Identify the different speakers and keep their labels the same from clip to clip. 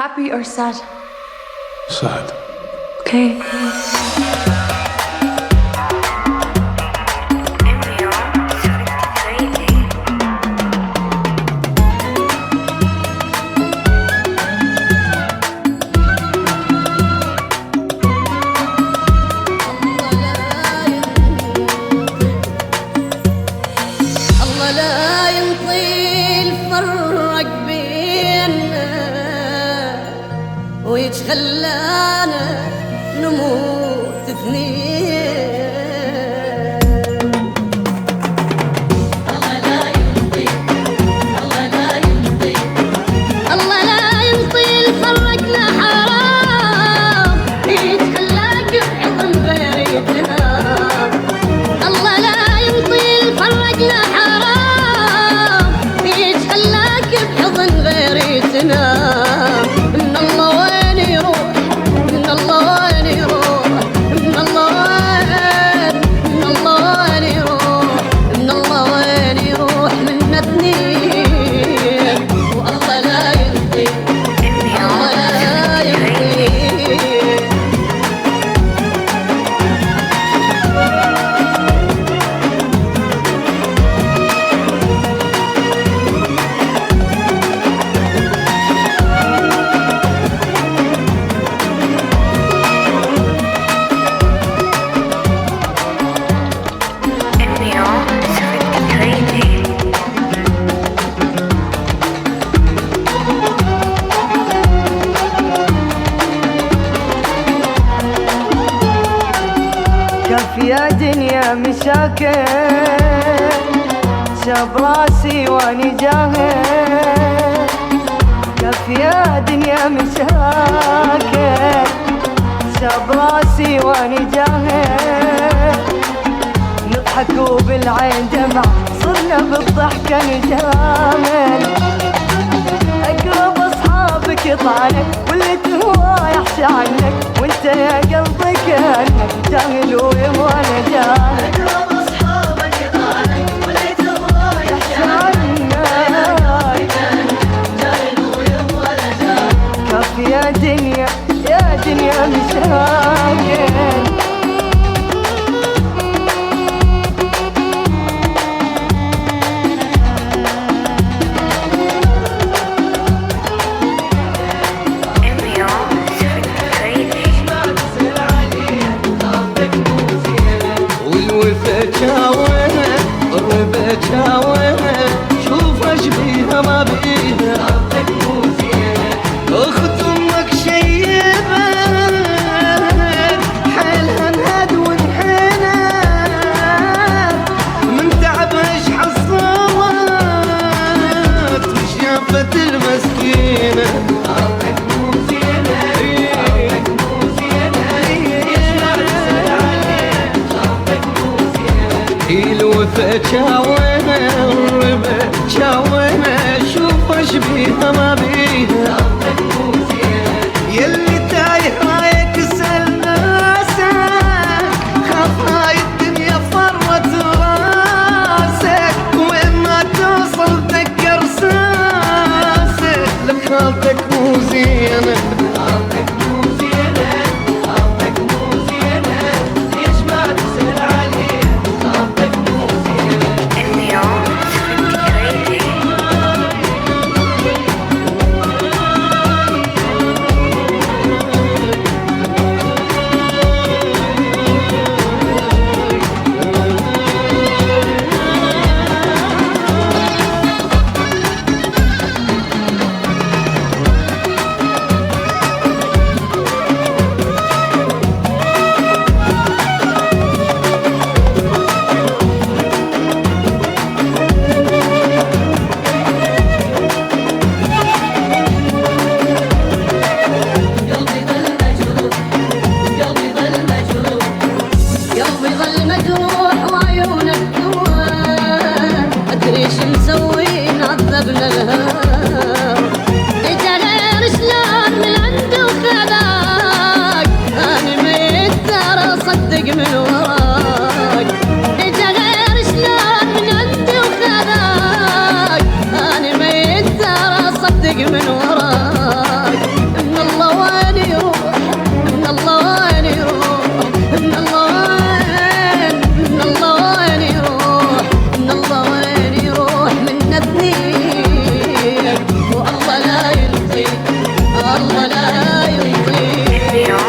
Speaker 1: Happy or sad?
Speaker 2: Sad.
Speaker 1: Okay.
Speaker 3: الله لا ينطيل فرق بيننا ويتخلانا نموت اثنين. الله لا ينطيل فرقنا حرام يتخلاك بحضن غيرتنا. الله لا ينطيل فرقنا حرام يتخلاك بحضن غيرتنا. من الله وين يروح، من الله وين يروح، من الله وين، من الله وين يروح، من الله وين يروح منا اثنين. والله لا ينطيل، الله لا ينطيل.
Speaker 4: كف يا دنيا مشاكل شاب راسي واني جاهل. كف يا دنيا مشاكل شاب راسي واني جاهل. نضحك وبالعين دمع صرنا بالضحكة نجامل. اقرب اصحابك يطعنك واللي تهوى يحشى عنك وانت يا قلبي كانك جاهل ويبغى جاهل. اقرب اصحابك يطعنك واللي تهوى يحشى عنك جاهل ويبغى جاهل. كف يا دنيا يا دنيا مشاكل.
Speaker 5: جاويها الربا جاويها شوف اش بيها ما بيها. ربك مو زينه اخت امك شيبه حيلها انهد وانحنت من تعبها ايش حصلت وشافت المسكينه. ربك مو زينه ربك مو زينه الوفا جاوينا الربا جاوينا شوف اش بيها ما بيها. ربك مو زينه يلي تايه رايك اسال ناسك خاف هاي الدنيا فروت راسك وين ما توصل تذكر ساسك لك خالتك مو زينه. ربك مو زينه ربك مو زينه ليش ما تسال عليها. ربك مو
Speaker 3: يطيق الله لا يطيق.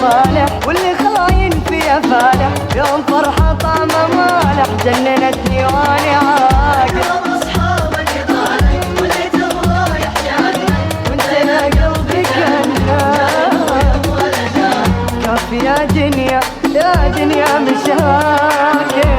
Speaker 4: صالح واللي خاين فيها فالح، يوم فرحة طعمه مالح جننتني واني عاقل. يوم اصحابك طالع واللي تبغاه يحكي عنك وانت لا قلبك كافي يا دنيا يا دنيا مشاكل.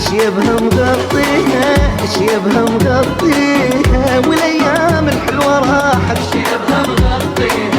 Speaker 5: شيبها مغطيها شيبها مغطيها والايام الحلوه راحت شيبها مغطيها